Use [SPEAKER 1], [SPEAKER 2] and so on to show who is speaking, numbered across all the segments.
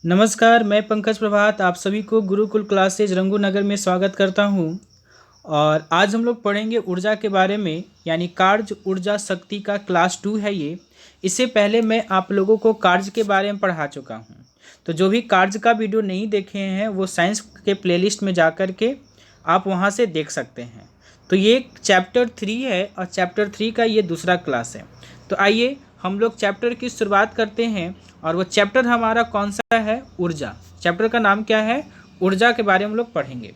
[SPEAKER 1] नमस्कार, मैं पंकज प्रभात आप सभी को गुरुकुल क्लासेज रंगू नगर में स्वागत करता हूं। और आज हम लोग पढ़ेंगे ऊर्जा के बारे में, यानी कार्य ऊर्जा शक्ति का क्लास 2 है ये। इससे पहले मैं आप लोगों को कार्य के बारे में पढ़ा चुका हूं। तो जो भी कार्य का वीडियो नहीं देखे हैं वो साइंस के प्लेलिस्ट में जा कर के आप वहां से देख सकते हैं। तो ये चैप्टर 3 है और चैप्टर 3 का ये दूसरा क्लास है। तो आइए हम लोग चैप्टर की शुरुआत करते हैं। और वो चैप्टर हमारा कौन सा है? ऊर्जा। चैप्टर का नाम क्या है? ऊर्जा के बारे में हम लोग पढ़ेंगे।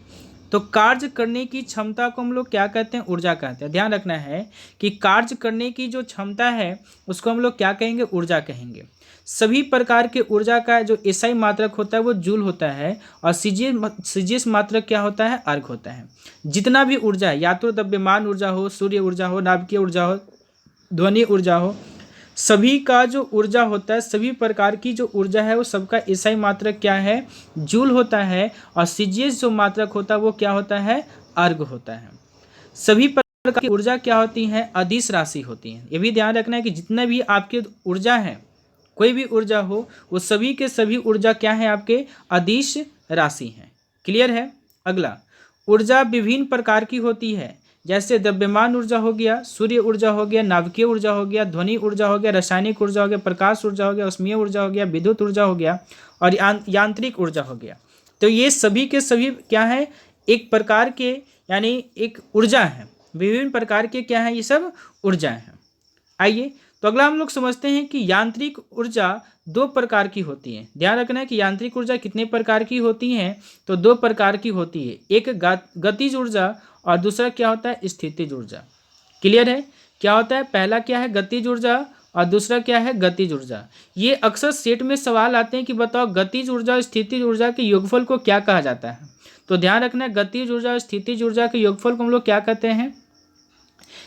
[SPEAKER 1] तो कार्य करने की क्षमता को हम लोग क्या कहते हैं? ऊर्जा कहते हैं। ध्यान रखना है कि कार्य करने की जो क्षमता है उसको हम लोग क्या कहेंगे? ऊर्जा कहेंगे। सभी प्रकार के ऊर्जा का जो एसआई मात्रक होता है वो जूल होता है, और सीजीएस मात्रक क्या होता है? अर्ग होता है। जितना भी ऊर्जा है, या तो द्रव्यमान ऊर्जा हो, सूर्य ऊर्जा हो, नाभिकीय ऊर्जा हो, ध्वनि ऊर्जा हो, सभी का जो ऊर्जा होता है, सभी प्रकार की जो ऊर्जा है वो सबका एसआई मात्रक क्या है? जूल होता है। और सीजीएस जो मात्रक होता है वो क्या होता है? अर्ग होता है। सभी प्रकार की ऊर्जा क्या होती है? अदिश राशि होती है। ये भी ध्यान रखना है कि जितना भी आपके ऊर्जा है, कोई भी ऊर्जा हो, वो सभी के सभी ऊर्जा क्या है? आपके अदिश राशि है। क्लियर है? अगला, ऊर्जा विभिन्न प्रकार की होती है, जैसे द्रव्यमान ऊर्जा हो गया, सूर्य ऊर्जा हो गया, नाभिकीय ऊर्जा हो गया, ध्वनि ऊर्जा हो गया, रासायनिक ऊर्जा हो गया, प्रकाश ऊर्जा हो गया, उष्मीय ऊर्जा हो गया, विद्युत ऊर्जा हो गया, और यांत्रिक ऊर्जा हो गया। तो ये सभी के सभी क्या है? एक प्रकार के, यानी एक ऊर्जा है। विभिन्न प्रकार के क्या है? ये सब ऊर्जा है। आइए तो अगला हम लोग समझते हैं कि यांत्रिक ऊर्जा दो प्रकार की होती है। ध्यान रखना है कि यांत्रिक ऊर्जा कितने प्रकार की होती है? तो दो प्रकार की होती है। एक गतिज ऊर्जा और दूसरा क्या होता है? स्थितिज ऊर्जा। क्लियर है? क्या होता है? पहला क्या है? गतिज ऊर्जा, और दूसरा क्या है? गतिज ऊर्जा। ये अक्सर सेट में सवाल आते हैं कि बताओ गतिज ऊर्जा और स्थितिज ऊर्जा के योगफल को क्या कहा जाता है। तो ध्यान रखना है, गतिज ऊर्जा और स्थितिज ऊर्जा के योगफल को हम लोग क्या कहते हैं?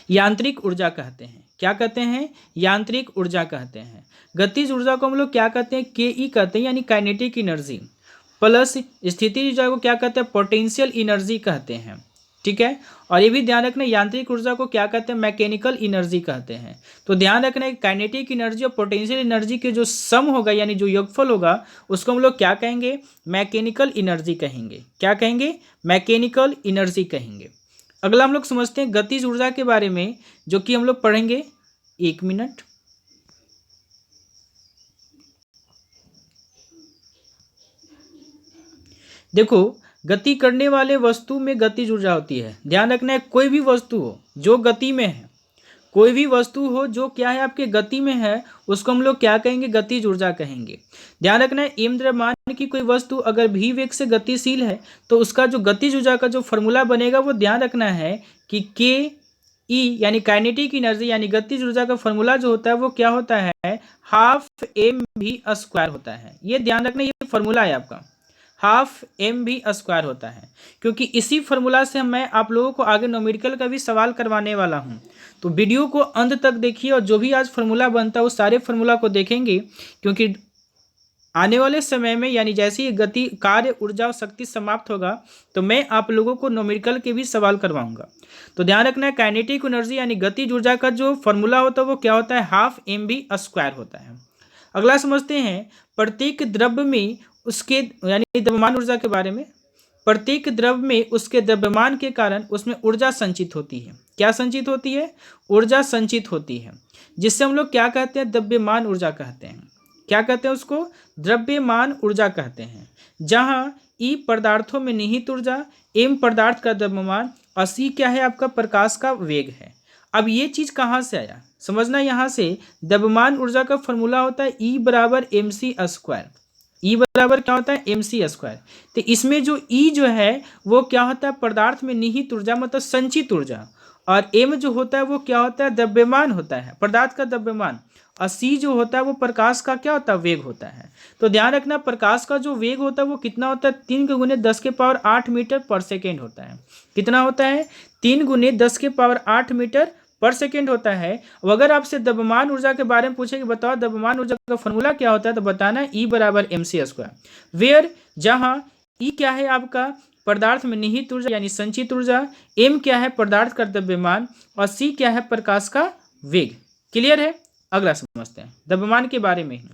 [SPEAKER 1] यांत्रिक ऊर्जा कहते हैं। क्या कहते हैं? यांत्रिक ऊर्जा कहते हैं। गतिज ऊर्जा को हम लोग क्या कहते हैं? के कहते हैं, यानी काइनेटिक एनर्जी। प्लस स्थितिज ऊर्जा को क्या कहते हैं? पोटेंशियल एनर्जी कहते हैं। ठीक है? और ये भी ध्यान रखना, यांत्रिक ऊर्जा को क्या कहते हैं? मैकेनिकल एनर्जी कहते हैं। तो ध्यान रखना है, काइनेटिक एनर्जी और पोटेंशियल एनर्जी के जो सम होगा, यानी जो योगफल होगा, उसको हम लोग क्या कहेंगे? मैकेनिकल एनर्जी कहेंगे। क्या कहेंगे? मैकेनिकल एनर्जी कहेंगे। अगला हम लोग समझते हैं गतिज ऊर्जा के बारे में, जो कि हम लोग पढ़ेंगे। 1 मिनट। देखो, गति करने वाले वस्तु में गतिज ऊर्जा होती है। ध्यान रखना है, कोई भी वस्तु हो जो गति में है, कोई भी वस्तु हो जो क्या है? आपके गति में है, उसको हम लोग क्या कहेंगे? गतिज ऊर्जा कहेंगे। ध्यान रखना है, m द्रव्यमान की कोई वस्तु अगर v वेग से गतिशील है तो उसका जो गतिज ऊर्जा का जो फॉर्मूला बनेगा वो ध्यान रखना है कि के ई, यानी काइनेटिक एनर्जी, यानी गतिज ऊर्जा का फॉर्मूला जो होता है वो क्या होता है? हाफ एम भी स्क्वायर होता है। ये ध्यान रखना, ये फॉर्मूला है आपका, हाफ एम भी स्क्वायर होता है। क्योंकि इसी फॉर्मूला से मैं आप लोगों को आगे न्यूमेरिकल का भी सवाल करवाने वाला हूँ। तो वीडियो को अंत तक देखिए, और जो भी आज फार्मूला बनता है उस सारे फार्मूला को देखेंगे, क्योंकि आने वाले समय में, यानी जैसे ही गति, कार्य, ऊर्जा और शक्ति समाप्त होगा तो मैं आप लोगों को न्यूमेरिकल के भी सवाल करवाऊंगा। तो ध्यान रखना है, काइनेटिक एनर्जी यानी गतिज ऊर्जा का जो फॉर्मूला होता है वो क्या होता है? हाफ एम भी स्क्वायर होता है। अगला समझते हैं प्रत्येक द्रव्य में उसके, यानी द्रव्यमान ऊर्जा के बारे में। प्रत्येक द्रव्य में उसके द्रव्यमान के कारण उसमें ऊर्जा संचित होती है। क्या संचित होती है? ऊर्जा संचित होती है, जिससे हम लोग क्या कहते हैं? द्रव्यमान ऊर्जा कहते हैं। क्या कहते हैं उसको? द्रव्यमान ऊर्जा कहते हैं। जहां ई पदार्थों में निहित ऊर्जा, एम पदार्थ का द्रव्यमान, और सी क्या है? आपका प्रकाश का वेग है। अब ये चीज कहाँ से आया? समझना, यहाँ से द्रव्यमान ऊर्जा का फॉर्मूला होता है ई बराबर एम सी स्क्वायर। ई बराबर क्या होता है? M C square. तो इसमें जो ई जो है वो क्या होता है? पदार्थ में निहित ऊर्जा, मतलब संचित ऊर्जा। और एम जो होता है वो क्या होता है? द्रव्यमान होता है, पदार्थ का द्रव्यमान। और सी जो होता है वो प्रकाश का क्या होता है? वेग होता है। तो ध्यान रखना, प्रकाश का जो वेग होता है वो कितना होता है? 3 × 10⁸ मीटर पर सेकेंड होता है। कितना होता है? 3 × 10⁸ मीटर पर सेकेंड होता है। अब अगर आपसे द्रव्यमान ऊर्जा के बारे में पूछे कि बताओ द्रव्यमान ऊर्जा का फॉर्मूला क्या होता है, तो बताना ई बराबर एम सी स्क्वायर। वेयर, जहां ई क्या है? आपका पदार्थ में निहित ऊर्जा यानी संचित ऊर्जा, एम क्या है? पदार्थ का द्रव्यमान, और सी क्या है? प्रकाश का वेग। क्लियर है? अगला समझते हैं द्रव्यमान के बारे में ही।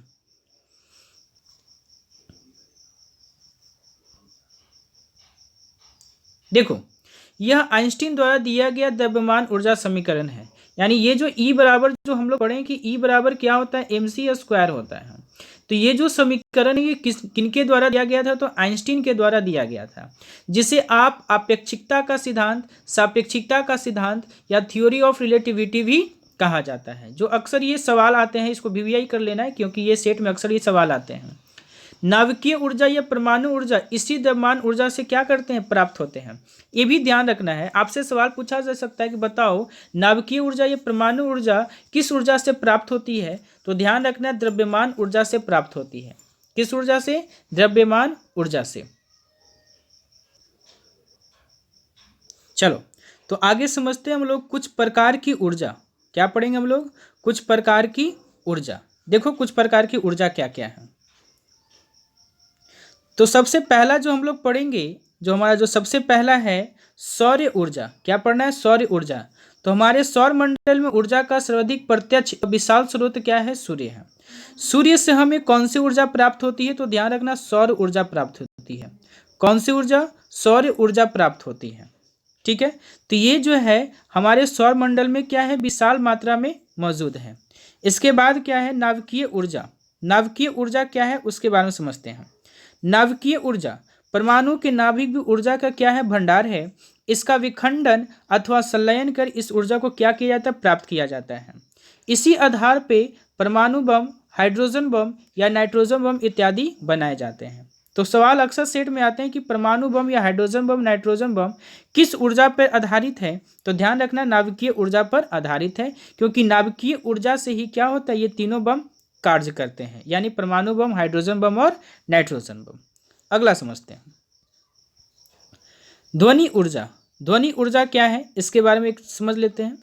[SPEAKER 1] देखो, यह आइंस्टीन द्वारा दिया गया द्रव्यमान ऊर्जा समीकरण है। यानी ये जो E बराबर जो हम लोग पढ़े कि E बराबर क्या होता है, mc² होता है। तो ये जो समीकरण है ये किनके द्वारा दिया गया था, तो आइंस्टीन के द्वारा दिया गया था, जिसे आप अपेक्षिकता का सिद्धांत, सापेक्षिकता का सिद्धांत या थ्योरी ऑफ रिलेटिविटी भी कहा जाता है। जो अक्सर ये सवाल आते हैं, इसको VVI कर लेना है क्योंकि ये सेट में अक्सर ये सवाल आते हैं। नाभिकीय ऊर्जा या परमाणु ऊर्जा इसी द्रव्यमान ऊर्जा से क्या करते हैं, प्राप्त होते हैं। ये भी ध्यान रखना है, आपसे सवाल पूछा जा सकता है कि बताओ नाभिकीय ऊर्जा या परमाणु ऊर्जा किस ऊर्जा से प्राप्त होती है, तो ध्यान रखना द्रव्यमान ऊर्जा से प्राप्त होती है। किस ऊर्जा से, द्रव्यमान ऊर्जा से। चलो तो आगे समझते हैं हम लोग कुछ प्रकार की ऊर्जा। क्या पढ़ेंगे हम लोग, कुछ प्रकार की ऊर्जा। देखो कुछ प्रकार की ऊर्जा क्या क्या है। तो सबसे पहला जो हम लोग पढ़ेंगे, जो हमारा जो सबसे पहला है सौर ऊर्जा। क्या पढ़ना है, सौर ऊर्जा। तो हमारे सौर मंडल में ऊर्जा का सर्वाधिक प्रत्यक्ष विशाल स्रोत क्या है, सूर्य है। सूर्य से हमें कौन सी ऊर्जा प्राप्त होती है, तो ध्यान रखना सौर ऊर्जा प्राप्त होती है। कौन सी ऊर्जा, सौर ऊर्जा प्राप्त होती है। ठीक है, तो ये जो है हमारे सौर मंडल में क्या है, विशाल मात्रा में मौजूद है। इसके बाद क्या है, नाभिकीय ऊर्जा। नाभिकीय ऊर्जा क्या है उसके बारे में समझते हैं। नाभिकीय ऊर्जा परमाणु के नाभिक भी ऊर्जा का क्या है, भंडार है। इसका विखंडन अथवा संलयन कर इस ऊर्जा को क्या किया जाता है, प्राप्त किया जाता है। इसी आधार पे परमाणु बम, हाइड्रोजन बम या नाइट्रोजन बम इत्यादि बनाए जाते हैं। तो सवाल अक्सर सेट में आते हैं कि परमाणु बम या हाइड्रोजन बम, नाइट्रोजन बम किस ऊर्जा पर आधारित है, तो ध्यान रखना नाभिकीय ऊर्जा पर आधारित है, क्योंकि नाभिकीय ऊर्जा से ही क्या होता है, ये तीनों बम कार्य करते हैं, यानी परमाणु बम, हाइड्रोजन बम और नाइट्रोजन बम। अगला समझते हैं ध्वनि ऊर्जा। ध्वनि ऊर्जा क्या है इसके बारे में समझ लेते हैं।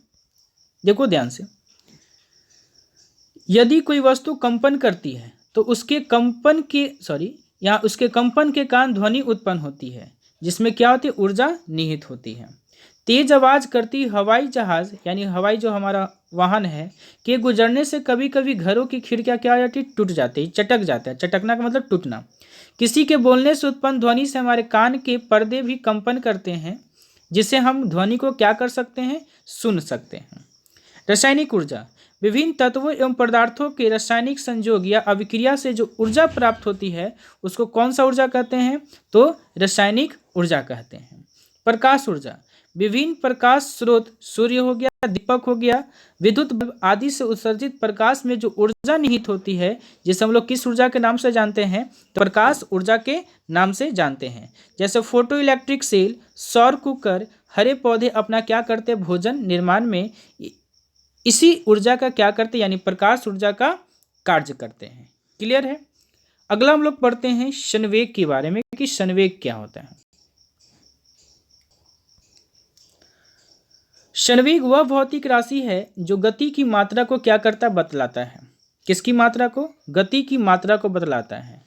[SPEAKER 1] देखो ध्यान से, यदि कोई वस्तु कंपन करती है तो उसके कंपन के कारण ध्वनि उत्पन्न होती है, जिसमें क्या होती है, ऊर्जा निहित होती है। तेज आवाज करती हवाई जहाज, यानी हवाई जो हमारा वाहन है, के गुजरने से कभी कभी घरों की खिड़कियां क्या हो जाती है, टूट जाती है, चटक जाता है। चटकना का मतलब टूटना। किसी के बोलने से उत्पन्न ध्वनि से हमारे कान के पर्दे भी कंपन करते हैं, जिससे हम ध्वनि को क्या कर सकते हैं, सुन सकते हैं। रासायनिक ऊर्जा, विभिन्न तत्वों एवं पदार्थों के रासायनिक संयोग या अभिक्रिया से जो ऊर्जा प्राप्त होती है उसको कौन सा ऊर्जा कहते हैं, तो रासायनिक ऊर्जा कहते हैं। प्रकाश ऊर्जा, विभिन्न प्रकाश स्रोत, सूर्य हो गया, दीपक हो गया, विद्युत बल्ब आदि से उत्सर्जित प्रकाश में जो ऊर्जा निहित होती है, जिसे हम लोग किस ऊर्जा के नाम से जानते हैं, तो प्रकाश ऊर्जा के नाम से जानते हैं। जैसे फोटो इलेक्ट्रिक सेल, सौर कुकर, हरे पौधे अपना क्या करते हैं, भोजन निर्माण में इसी ऊर्जा का क्या करते हैं, यानी प्रकाश ऊर्जा का कार्य करते हैं। क्लियर है। अगला हम लोग पढ़ते हैं संवेग के बारे में कि संवेग क्या होता है। संवेग वह भौतिक राशि है जो गति की मात्रा को क्या करता है, बतलाता है। किसकी मात्रा को, गति की मात्रा को बतलाता है।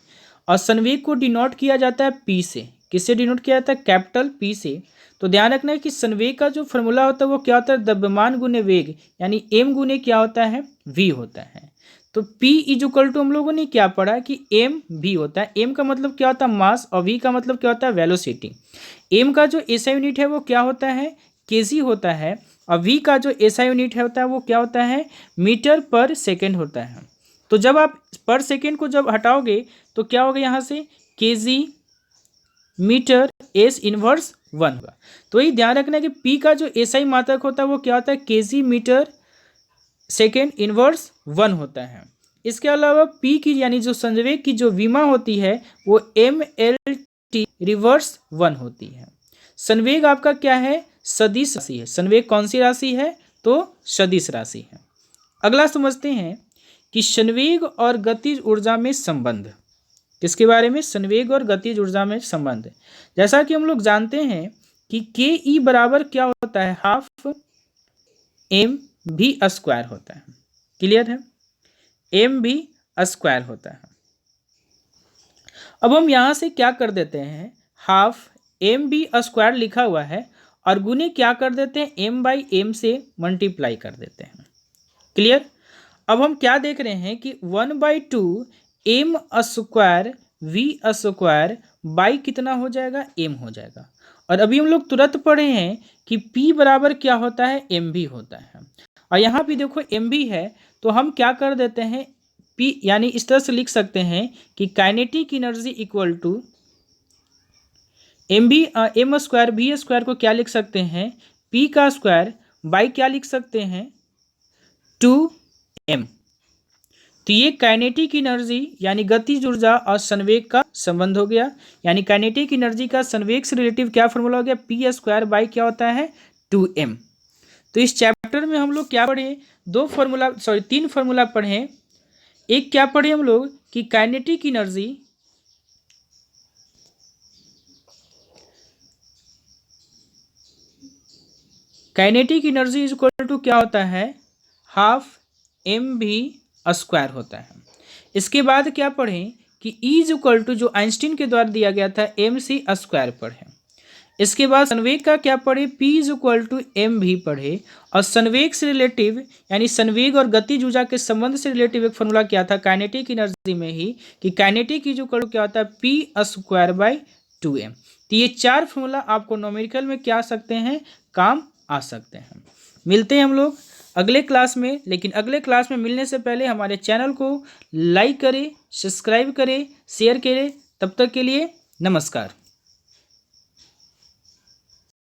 [SPEAKER 1] और संवेग को डिनोट किया जाता है P से। किससे डिनोट किया जाता है, कैपिटल P से। तो ध्यान रखना है कि संवेग का जो फॉर्मूला होता है वो क्या होता है, द्रव्यमान गुने वेग, यानी m गुने क्या होता है, v होता है। तो P इक्वल टू हम लोगों ने क्या पढ़ा कि m v होता है। m का मतलब क्या होता है, मास, और v का मतलब क्या होता है, वेलोसिटी। m का जो SI यूनिट है वो क्या होता है, kg होता है, और v का जो SI यूनिट होता है वो क्या होता है, मीटर पर सेकेंड होता है। तो जब आप पर सेकेंड को जब हटाओगे तो क्या होगा, यहाँ से kg मीटर S इनवर्स 1 होगा। तो यही ध्यान रखना है कि P का जो SI मात्रक होता है वो क्या होता है, kg मीटर सेकेंड इनवर्स 1 होता है। इसके अलावा P की यानी जो संवेग की जो विमा होती है वो mLT रिवर्स 1 होती है। संवेग आपका क्या है, सदिश राशि है। संवेग कौन सी राशि है, तो सदिश राशि है। अगला समझते हैं कि संवेग और गतिज ऊर्जा में संबंध। किसके बारे में, संवेग और गतिज ऊर्जा में संबंध। जैसा कि हम लोग जानते हैं कि ke बराबर क्या होता है, हाफ mv² होता है। क्लियर है, mv² होता है। अब हम यहां से क्या कर देते हैं, हाफ mv² लिखा हुआ है और गुने क्या कर देते हैं, m/m से मल्टीप्लाई कर देते हैं। क्लियर। अब हम क्या देख रहे हैं कि 1/2 m² v² बाई कितना हो जाएगा, m हो जाएगा। और अभी हम लोग तुरंत पढ़े हैं कि P बराबर क्या होता है, mv होता है। और यहाँ भी देखो mv है, तो हम क्या कर देते हैं, P यानी इस तरह से लिख सकते हैं कि kinetic energy equal to M square V square को क्या लिख सकते हैं, P का स्क्वायर बाई क्या लिख सकते हैं, 2m। तो ये काइनेटिक एनर्जी यानी गतिज ऊर्जा और संवेग का संबंध हो गया। यानी काइनेटिक एनर्जी का संवेग से रिलेटिव क्या फॉर्मूला हो गया, P स्क्वायर बाई क्या होता है, 2m। तो इस चैप्टर में हम लोग क्या पढ़े, तीन फॉर्मूला पढ़े। एक क्या पढ़े हम लोग कि kinetic energy is equal to क्या होता है, हाफ mv स्क्वायर होता है। इसके बाद क्या पढ़ें कि E इज इक्वल टू जो आइंस्टीन के द्वारा दिया गया था mc स्क्वायर पढ़ें। इसके बाद संवेग का क्या पढ़े, P is equal to mv पढ़े। और संवेग से रिलेटिव यानी संवेग और गतिज ऊर्जा के संबंध से रिलेटिव एक फॉर्मूला क्या था काइनेटिक एनर्जी में ही, कि काइनेटिक इज इक्वल टू क्या होता है, P स्क्वायर बाई 2m। तो ये चार फॉर्मूला आपको न्यूमेरिकल में क्या आ सकते हैं, काम आ सकते हैं। मिलते हैं हम लोग अगले क्लास में, लेकिन अगले क्लास में मिलने से पहले हमारे चैनल को लाइक करें, सब्सक्राइब करें, शेयर करें। तब तक के लिए नमस्कार।